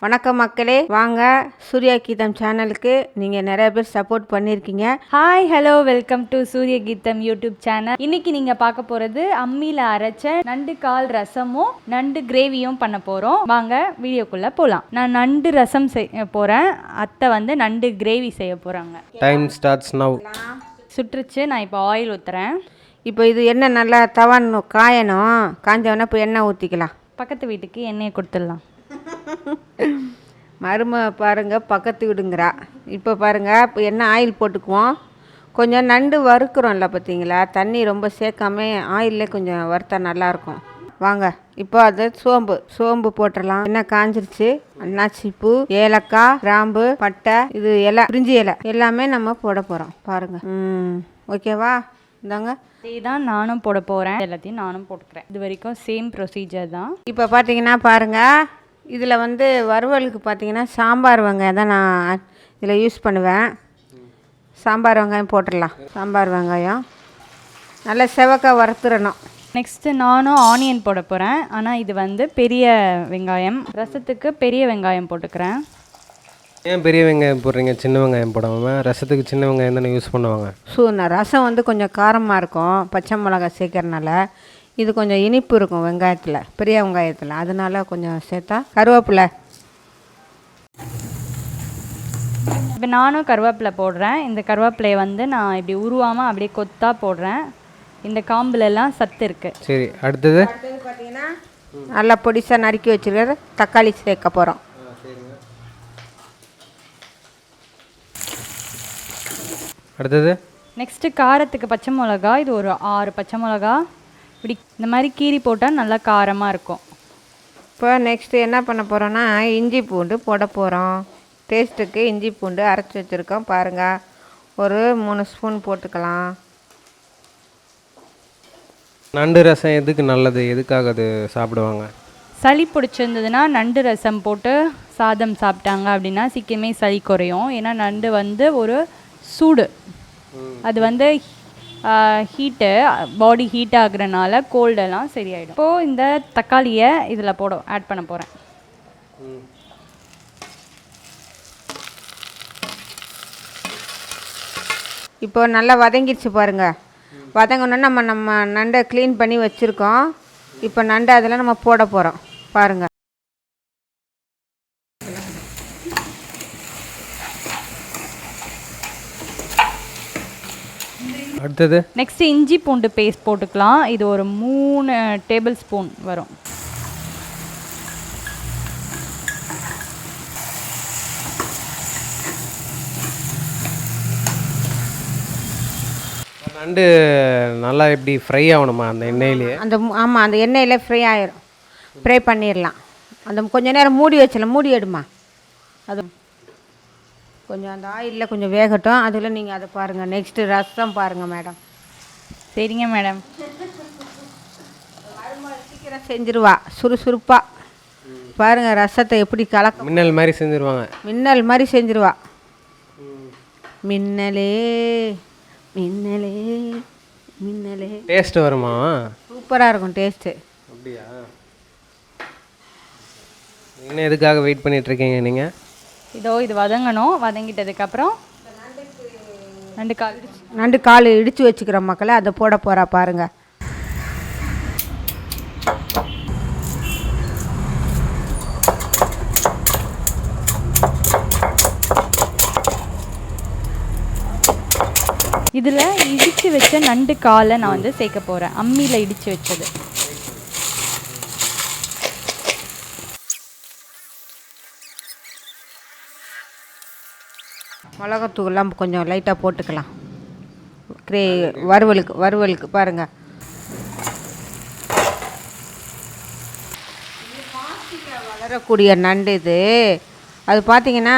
வணக்கம் மக்களே, வாங்க சூர்யா கீதம் சேனலுக்கு. நீங்கள் நிறைய பேர் சப்போர்ட் பண்ணியிருக்கீங்க. ஹாய் ஹலோ வெல்கம் டு சூரிய கீதம் யூடியூப் சேனல். இன்னைக்கு நீங்கள் பார்க்க போகிறது அம்மியில் அரைச்ச நண்டு கால் ரசமும் நண்டு கிரேவியும் பண்ண போகிறோம். வாங்க வீடியோக்குள்ளே போகலாம். நான் நண்டு ரசம் செய்ய போகிறேன், அத்தை வந்து நண்டு கிரேவி செய்ய போகிறாங்க. Time starts now. சுட்டுருச்சு, நான் இப்போ ஆயில் ஊற்றுறேன். இப்போ இது எண்ணெய் நல்லா தவணும், காயணும். காஞ்சவொடனே இப்போ எண்ணெய் ஊற்றிக்கலாம். பக்கத்து வீட்டுக்கு எண்ணெயை கொடுத்துடலாம். மருமை பாருங்க, பக்கத்து விடுங்கிறா. இப்போ பாருங்க, இப்போ எண்ணெய் ஆயில் போட்டுக்குவோம். கொஞ்சம் நண்டு வறுக்கிறோம்ல பார்த்தீங்களா, தண்ணி ரொம்ப சேர்க்காம ஆயிலே கொஞ்சம் வறுத்தா நல்லாயிருக்கும். வாங்க இப்போ அது சோம்பு போட்டுடலாம். எண்ணெய் காஞ்சிருச்சு. அன்னாச்சிப்பூ, ஏலக்காய், கிராம்பு, பட்டை, இது இலை, பிரிஞ்சி இலை எல்லாமே நம்ம போட போகிறோம். பாருங்க. ஓகேவா? இந்தாங்க, இதுதான் நானும் போட போகிறேன். எல்லாத்தையும் நானும் போட்டுக்கிறேன். இது வரைக்கும் சேம் ப்ரொசீஜர் தான். இப்போ பார்த்தீங்கன்னா பாருங்கள், இதில் வந்து வறுவலுக்கு பார்த்தீங்கன்னா சாம்பார் வெங்காயம் தான் நான் இதில் யூஸ் பண்ணுவேன். சாம்பார் வெங்காயம் போட்டுடலாம். சாம்பார் வெங்காயம் நல்லா செவக்காய் வறுத்துடணும். நெக்ஸ்ட்டு நானும் ஆனியன் போட போகிறேன். ஆனால் இது வந்து பெரிய வெங்காயம், ரசத்துக்கு பெரிய வெங்காயம் போட்டுக்கிறேன். ஏன் பெரிய வெங்காயம் போடுறீங்க, சின்ன வெங்காயம் போடாமல்? ரசத்துக்கு சின்ன வெங்காயம் தானே யூஸ் பண்ணுவாங்க. ரசம் வந்து கொஞ்சம் காரமாக இருக்கும், பச்சை மிளகாய் சேர்க்கறனால. இது கொஞ்சம் இனிப்பு இருக்கும் வெங்காயத்தில், பெரிய வெங்காயத்தில், அதனால கொஞ்சம் சேர்த்தா. கருவேப்பிலை, இப்போ நானும் கருவேப்பிலை போடுறேன். இந்த கருவேப்பிலையை வந்து நான் இப்படி உருவாமல் அப்படியே கொத்தா போடுறேன். இந்த காம்புலெல்லாம் சத்து இருக்குது. சரி, அடுத்தது பார்த்தீங்கன்னா நல்லா பொடிசாக நறுக்கி வச்சுருக்கிற தக்காளி சேர்க்க போகிறோம். அடுத்தது நெக்ஸ்ட்டு காரத்துக்கு பச்சை மிளகா. இது ஒரு 6 பச்சை மிளகா இப்படி இந்த மாதிரி கீரி போட்டால் நல்லா காரமாக இருக்கும். இப்போ நெக்ஸ்ட்டு என்ன பண்ண போகிறோன்னா, இஞ்சி பூண்டு போட போகிறோம். டேஸ்ட்டுக்கு இஞ்சி பூண்டு அரைச்சி வச்சுருக்கோம் பாருங்கள். ஒரு 3 ஸ்பூன் போட்டுக்கலாம். நண்டு ரசம் எதுக்கு நல்லது, எதுக்காக அது சாப்பிடுவாங்க? சளி பிடிச்சிருந்ததுன்னா நண்டு ரசம் போட்டு சாதம் சாப்பிட்டாங்க அப்படின்னா சீக்கிரமே சளி குறையும். ஏன்னா நண்டு வந்து ஒரு சூடு, அது வந்து ஹீட்டு, பாடி ஹீட் ஆகுறனால கோல்டெல்லாம் சரியாயிடும். இப்போது இந்த தக்காளியை இதில் ஆட் பண்ண போகிறேன். இப்போ நல்லா வதங்கிடுச்சு பாருங்கள். வதங்கணுன்னு நம்ம நண்டை க்ளீன் பண்ணி வச்சுருக்கோம். இப்போ நண்டை அதில் நம்ம போட போகிறோம் பாருங்கள். அடுத்தது நெக்ஸ்ட்டு இஞ்சி பூண்டு பேஸ்ட் போட்டுக்கலாம். இது ஒரு 3 டேபிள் ஸ்பூன் வரும். நண்டு நல்லா எப்படி ஃப்ரை ஆகணுமா அந்த எண்ணெயிலேயே? ஆமாம், அந்த எண்ணெயில் ஃப்ரை ஆயிரும். ஃப்ரை பண்ணிடலாம். அந்த கொஞ்சம் நேரம் மூடி வச்சிடலாம். மூடி எடுமா. அது கொஞ்சம் அந்த ஆயிலில் கொஞ்சம் வேகட்டும். அதில் நீங்கள் அதை பாருங்கள். நெக்ஸ்ட்டு ரசம் பாருங்கள் மேடம். சரிங்க மேடம். சீக்கிரம் செஞ்சிருவா, சுறுசுறுப்பாக. பாருங்கள் ரசத்தை எப்படி கலக்க, மின்னல் மாதிரி செஞ்சுருவாங்க. மின்னல் மாதிரி செஞ்சிருவா. மின்னலே மின்னலே மின்னலே. டேஸ்ட் வருமா? சூப்பராக இருக்கும் டேஸ்ட்டு. அப்படியா? இன்னும் எதுக்காக வெயிட் பண்ணிகிட்ருக்கீங்க நீங்கள்? இதோ இது வதங்கணும். வதங்கிட்டதுக்கப்புறம் நண்டு கால் இடித்து வச்சுக்கிற மக்களை அதை போட போகிறா பாருங்கள். இதில் இடித்து வச்ச நண்டு காலை நான் வந்து சேர்க்க போகிறேன், அம்மியில் இடித்து வச்சது. மிளகாத்தூள்லாம் கொஞ்சம் லைட்டாக போட்டுக்கலாம். வறுவலுக்கு பாருங்கள். வளரக்கூடிய நண்டு இது. அது பார்த்திங்கன்னா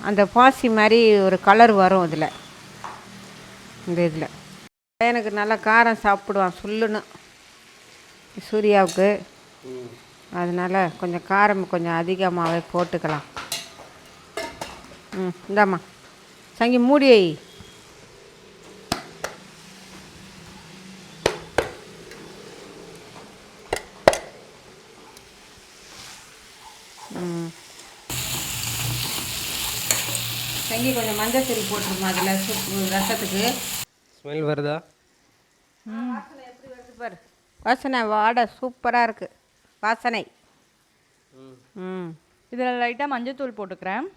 அந்த பாசி மாதிரி ஒரு கலர் வரும் இதில். இந்த இதில் எனக்கு நல்லா காரம் சாப்பிடுவான் சொல்லுன்னு சூர்யாவுக்கு. அதனால் கொஞ்சம் காரம் கொஞ்சம் அதிகமாகவே போட்டுக்கலாம். இந்தாம்மா சங்கி மூடி. சங்கி கொஞ்சம் மஞ்சள் தூள் போட்டுருமா அதில் சூப்பு ரசத்துக்கு. ஸ்மெல் வருதா? வாசனை எப்படி வருது பாரு. வாசனை வாடை சூப்பராக இருக்குது வாசனை. ம் இதில் லைட்டாக மஞ்சத்தூள் போட்டுக்கிறேன்.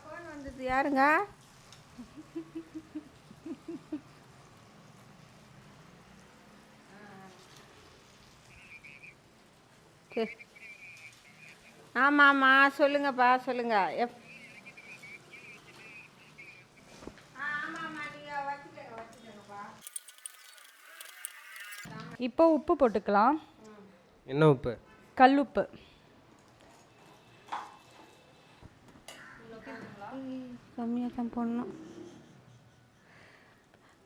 ஃபோன் வந்தது யாருங்க? சரி ஆமாம் ஆமாம் சொல்லுங்கப்பா சொல்லுங்கள். இப்போ உப்பு போட்டுக்கலாம். என்ன உப்பு? கல் உப்பு. கம்மியாக தான் போடணும்.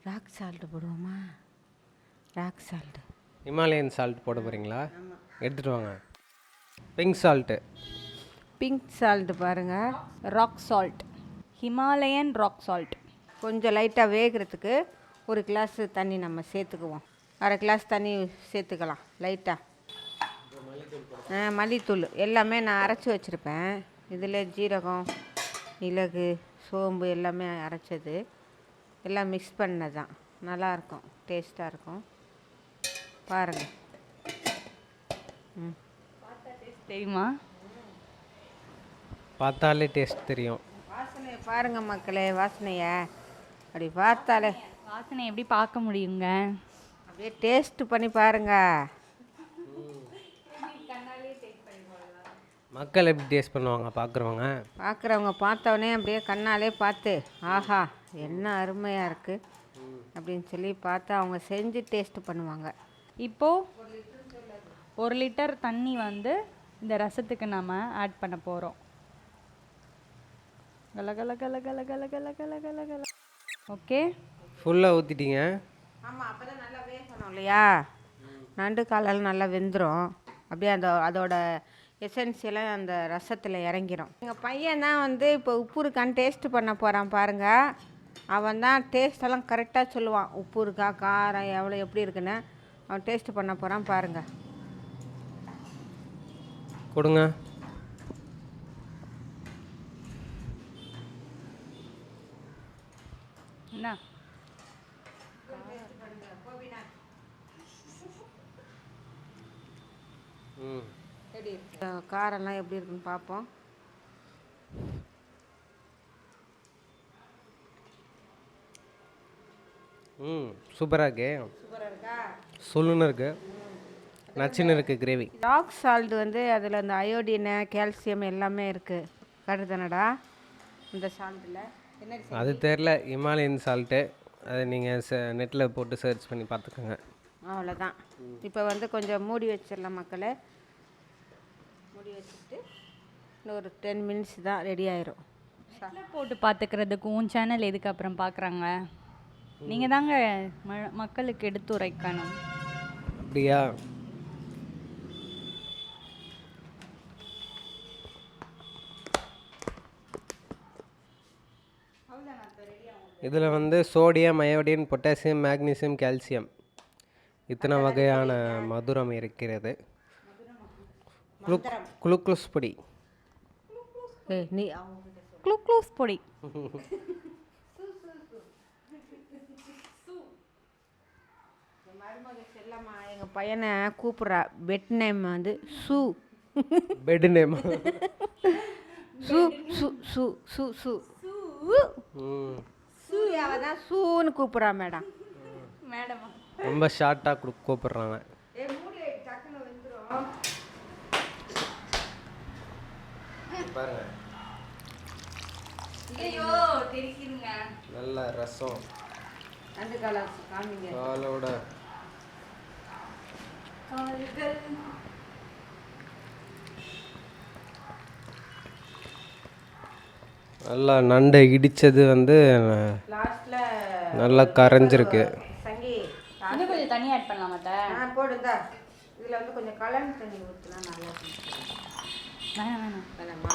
ராக் சால்ட்டு போடுவோமா? Rock salt. ஹிமாலயன் சால்ட் போட போகிறீங்களா? எடுத்துகிட்டு வாங்க. Pink salt. பிங்க் சால்ட்டு பாருங்கள். Rock salt. Himalayan rock salt. கொஞ்சம் லைட்டாக வேகிறதுக்கு ஒரு கிளாஸ் தண்ணி நம்ம சேர்த்துக்குவோம். அரை கிளாஸ் தண்ணி சேர்த்துக்கலாம் லைட்டாக. மல்லித்தூள் எல்லாமே நான் அரைச்சி வச்சுருப்பேன். இதில் ஜீரகம், மிளகு, சோம்பு எல்லாமே அரைச்சது, எல்லாம் மிக்ஸ் பண்ணது தான். நல்லாயிருக்கும், டேஸ்ட்டாக இருக்கும். பாருங்கள். தெரியுமா? பார்த்தாலே டேஸ்ட் தெரியும். வாசனையை பாருங்கள் மக்களே, வாசனையை அப்படி பார்த்தாலே. வாசனை எப்படி பார்க்க முடியுங்க? அப்படியே டேஸ்ட்டு பண்ணி பாருங்க. மக்கள் எப்படி டேஸ்ட் பண்ணுவாங்க பார்க்குறவங்க? பார்க்குறவங்க பார்த்தவொடனே அப்படியே கண்ணாலே பார்த்து ஆஹா என்ன அருமையாக இருக்குது அப்படின்னு சொல்லி பார்த்து அவங்க செஞ்சு டேஸ்ட்டு பண்ணுவாங்க. இப்போது 1 லிட்டர் தண்ணி வந்து இந்த ரசத்துக்கு நம்ம ஆட் பண்ண போகிறோம். கல கல கல கல கல கல கல கல கல. ஓகே, ஃபுல்லாக ஊற்றிட்டீங்க. ஆமாம், அப்போ தான் நல்லா வேகணும் இல்லையா? நண்டு காலெல்லாம் நல்லா வெந்துடும். அப்படியே அதோட எசன்சியெல்லாம் அந்த ரசத்தில் இறங்கிடும். எங்கள் பையன் தான் வந்து இப்போ உப்பு இருக்கான்னு டேஸ்ட்டு பண்ண போகிறான் பாருங்கள். அவன் தான் டேஸ்ட்டெல்லாம் கரெக்டாக சொல்லுவான். உப்பு இருக்கா, காரம் எவ்வளோ, எப்படி இருக்குன்னு அவன் டேஸ்ட்டு பண்ண போகிறான் பாருங்கள். கொடுங்க. என்ன காரெல்லாம் எப்படி இருக்குன்னு பார்ப்போம். சூப்பராக இருக்கு. சூப்பராக இருக்கா? சொல்லுன்னு இருக்கு, நச்சுன்னு இருக்குது கிரேவி. ராக் சால்ட் வந்து அதில் அந்த அயோடினு, கால்சியம் எல்லாமே இருக்குது. கருதுனடா இந்த சால்ட்டில் என்ன? அது தெரில, ஹிமாலயன் சால்ட்டு. அதை நீங்கள் நெட்டில் போட்டு சர்ச் பண்ணி பார்த்துக்கோங்க. அவ்வளோதான். இப்போ வந்து கொஞ்சம் மூடி வச்சிடலாம் மக்களே. மூடி வச்சுட்டு இன்னும் ஒரு 10 மினிட்ஸ் தான் ரெடி ஆயிரும். போட்டு பார்த்துக்கிறதுக்கும் சேனல் எதுக்கு அப்புறம் பார்க்குறாங்க? நீங்கள் தாங்க மக்களுக்கு எடுத்துரைக்கணும். அப்படியா? இதில் வந்து sodium, iodine, potassium, magnesium, calcium இத்தனை வகையான மதுரம் இருக்கிறது. குளுக்கோஸ் பொடி. நீ குளுக்கோஸ் பொடி. செல்லம்மா எங்கள் பையனை கூப்பிட்றா. பெட் நேம் வந்து சூ. பெட் நேம் சூ சூ சூ சூ சூ சூர்யாவை தான் சூன்னு கூப்பிட்றா மேடம். மேடமா ரொம்ப ஷார்ட்டாக கூப்பிட்றாங்க. பாருங்க, ஐயோ தெரிக்குதுங்க. நல்ல ரசம். அந்த காமிங்க. காலோட நல்லா நண்டை இடித்தது வந்து லாஸ்ட்ல நல்லா கரைஞ்சிருக்கு. சங்கி இன்னும் கொஞ்சம் தண்ணி ஆட் பண்ணலாமா? போடுதா. இதில் வந்து கொஞ்சம் கலர் தண்ணி ஊற்றினா நல்லா இருக்கும். வேணாம் வேணாமா?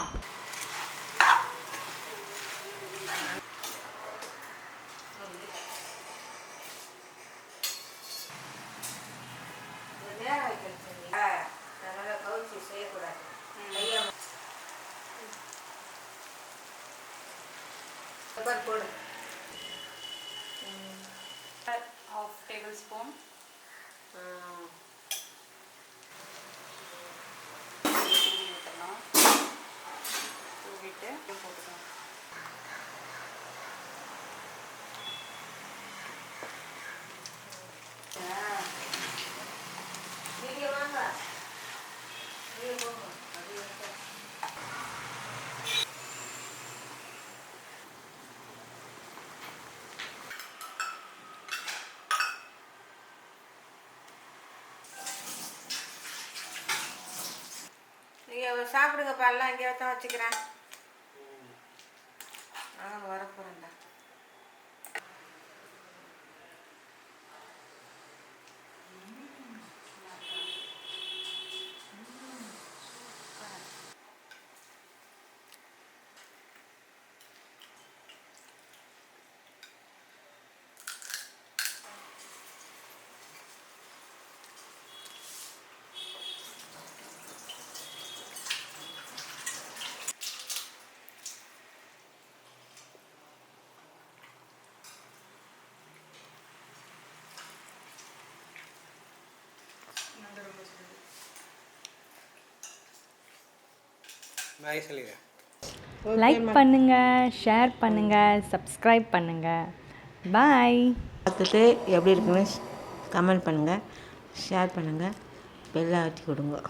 பெப்பர் போடு. ½ டேபிள் ஸ்பூன். தூவிட்டு போட்டுக்கலாம். நீங்கள் வாங்க, நீங்கள் போங்க. அப்படியே நீங்கள் சாப்பிடுங்கப்பா, எல்லாம் இங்கே தான் வச்சுக்கிறேன். வரப்போகிறேன்டா. பாய் சொல்லிடுறேன். லைக் பண்ணுங்க, ஷேர் பண்ணுங்க, சப்ஸ்கிரைப் பண்ணுங்க. பாய். பார்த்துட்டு எப்படி இருக்குன்னு கமெண்ட் பண்ணுங்கள், ஷேர் பண்ணுங்கள், பெல்லை ஆட்டி கொடுங்க.